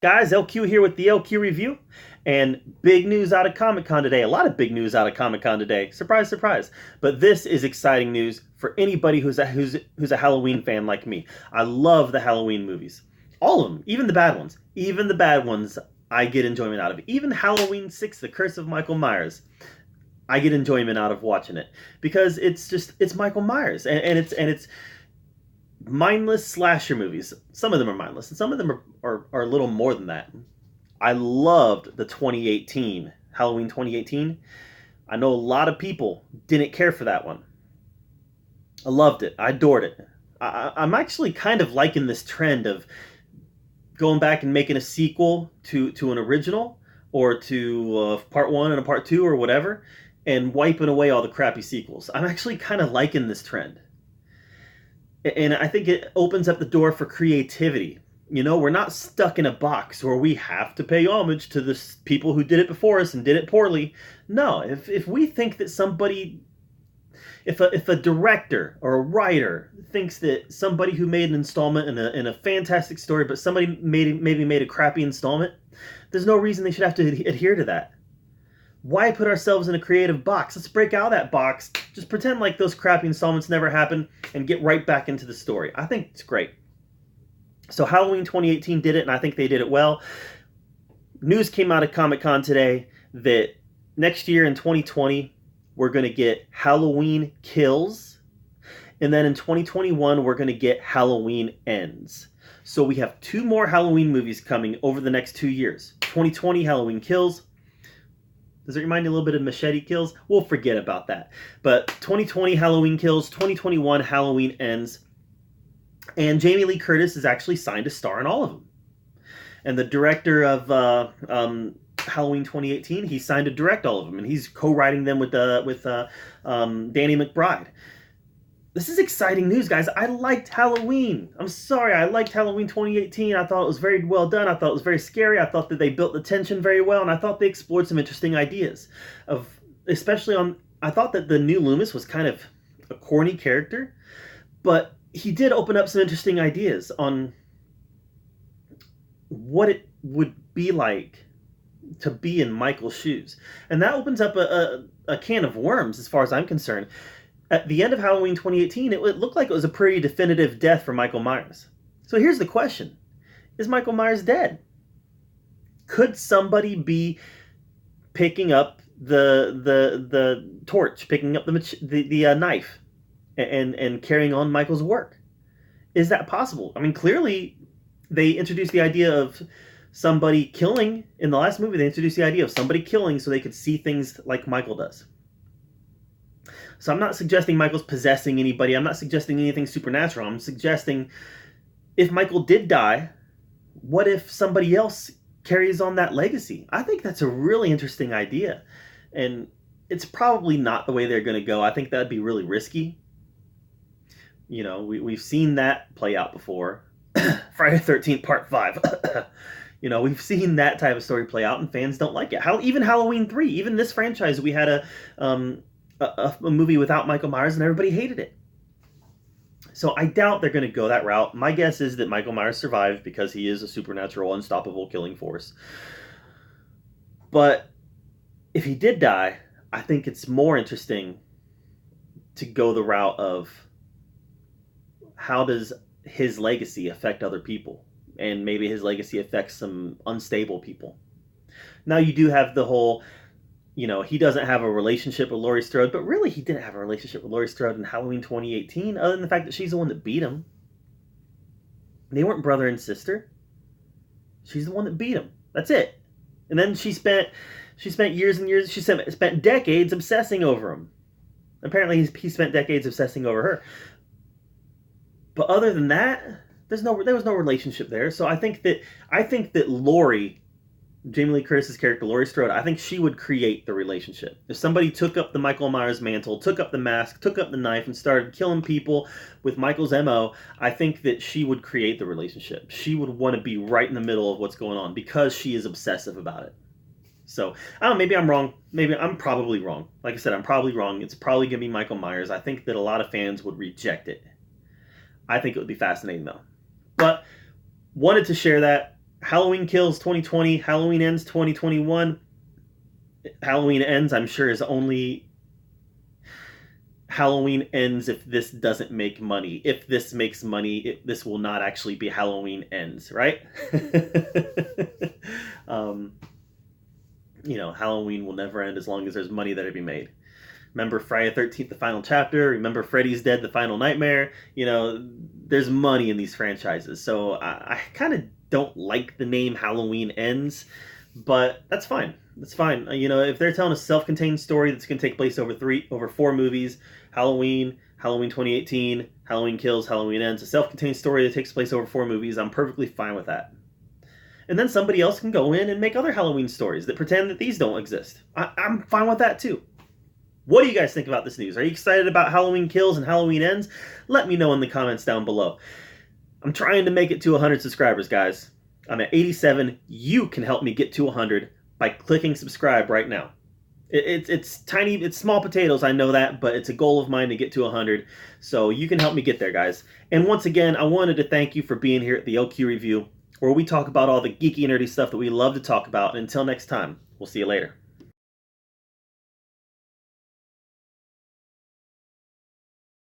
Guys, LQ here with the LQ review, and big news out of Comic Con today. A lot of big news out of Comic Con today. Surprise, surprise! But this is exciting news for anybody who's a Halloween fan like me. I love the Halloween movies, all of them, even the bad ones. Even the bad ones, I get enjoyment out of. Even Halloween 6: The Curse of Michael Myers, I get enjoyment out of watching it because it's Michael Myers, and it's mindless slasher movies. Some of them are mindless, and some of them are a little more than that. I loved the 2018 Halloween 2018. I know a lot of people didn't care for that one. I loved it. I adored it. I'm actually kind of liking this trend of going back and making a sequel to an original, or to part one and a part two or whatever, and wiping away all the crappy sequels. I'm actually kind of liking this trend, and I think it opens up the door for creativity. You know, we're not stuck in a box where we have to pay homage to the people who did it before us and did it poorly. No, if we think that somebody, if a director or a writer thinks that somebody who made an installment in a fantastic story, but somebody maybe made a crappy installment, there's no reason they should have to adhere to that. Why put ourselves in a creative box? Let's break out of that box. Just pretend like those crappy installments never happened and get right back into the story. I think it's great. So Halloween 2018 did it, and I think they did it well. News came out of Comic-Con today that next year in 2020, we're going to get Halloween Kills. And then in 2021, we're going to get Halloween Ends. So we have two more Halloween movies coming over the next 2 years. 2020 Halloween Kills. Does it remind you a little bit of Machete Kills? We'll forget about that. But 2020 Halloween Kills, 2021 Halloween Ends. And Jamie Lee Curtis is actually signed to star in all of them. And the director of Halloween 2018, he signed to direct all of them, and he's co-writing them with Danny McBride. This is exciting news, guys. I liked Halloween. I'm sorry, I liked Halloween 2018. I thought it was very well done. I thought it was very scary. I thought that they built the tension very well, and I thought they explored some interesting ideas. I thought that the new Loomis was kind of a corny character, but he did open up some interesting ideas on what it would be like to be in Michael's shoes. And that opens up a can of worms as far as I'm concerned. At the end of Halloween 2018, it looked like it was a pretty definitive death for Michael Myers. So here's the question. Is Michael Myers dead? Could somebody be picking up the torch, picking up the knife, and carrying on Michael's work? Is that possible? I mean, clearly they introduced the idea of somebody killing in the last movie. They introduced the idea of somebody killing so they could see things like Michael does. So I'm not suggesting Michael's possessing anybody. I'm not suggesting anything supernatural. I'm suggesting, if Michael did die, what if somebody else carries on that legacy? I think that's a really interesting idea. And it's probably not the way they're going to go. I think that'd be really risky. You know, we've seen that play out before. Friday the 13th Part 5. You know, we've seen that type of story play out, and fans don't like it. Even Halloween 3, even this franchise, we had a movie without Michael Myers, and everybody hated it. So I doubt they're going to go that route. My guess is that Michael Myers survived because he is a supernatural, unstoppable killing force. But if he did die, I think it's more interesting to go the route of, how does his legacy affect other people? And maybe his legacy affects some unstable people. Now you do have the whole, you know, he doesn't have a relationship with Laurie Strode, but really he didn't have a relationship with Laurie Strode in Halloween 2018, other than the fact that she's the one that beat him. They weren't brother and sister. She's the one that beat him. That's it. And then she spent years and years, she spent decades obsessing over him. Apparently he spent decades obsessing over her. But other than that, there was no relationship there. So I think that Laurie, Jamie Lee Curtis's character, Laurie Strode, I think she would create the relationship. If somebody took up the Michael Myers mantle, took up the mask, took up the knife, and started killing people with Michael's MO, I think that she would create the relationship. She would want to be right in the middle of what's going on because she is obsessive about it. So, I don't know, maybe I'm wrong. Maybe I'm probably wrong. Like I said, I'm probably wrong. It's probably going to be Michael Myers. I think that a lot of fans would reject it. I think it would be fascinating, though. But wanted to share that. Halloween Kills 2020, Halloween Ends 2021. Halloween Ends, I'm sure, is only Halloween ends if this doesn't make money. If this makes money, this will not actually be Halloween Ends, right? um, Halloween will never end as long as there's money that to be made. Remember Friday the 13th, the final chapter? Remember Freddy's Dead, the final nightmare? There's money in these franchises. So I kind of don't like the name Halloween Ends, but that's fine. That's fine. If they're telling a self-contained story that's going to take place over 4 movies, Halloween, Halloween 2018, Halloween Kills, Halloween Ends, a self-contained story that takes place over 4 movies, I'm perfectly fine with that. And then somebody else can go in and make other Halloween stories that pretend that these don't exist. I'm fine with that too. What do you guys think about this news? Are you excited about Halloween Kills and Halloween Ends? Let me know in the comments down below. I'm trying to make it to 100 subscribers, guys. I'm at 87. You can help me get to 100 by clicking subscribe right now. It's tiny, it's small potatoes, I know that, but it's a goal of mine to get to 100. So you can help me get there, guys. And once again, I wanted to thank you for being here at the LQ Review, where we talk about all the geeky and nerdy stuff that we love to talk about. And until next time, we'll see you later.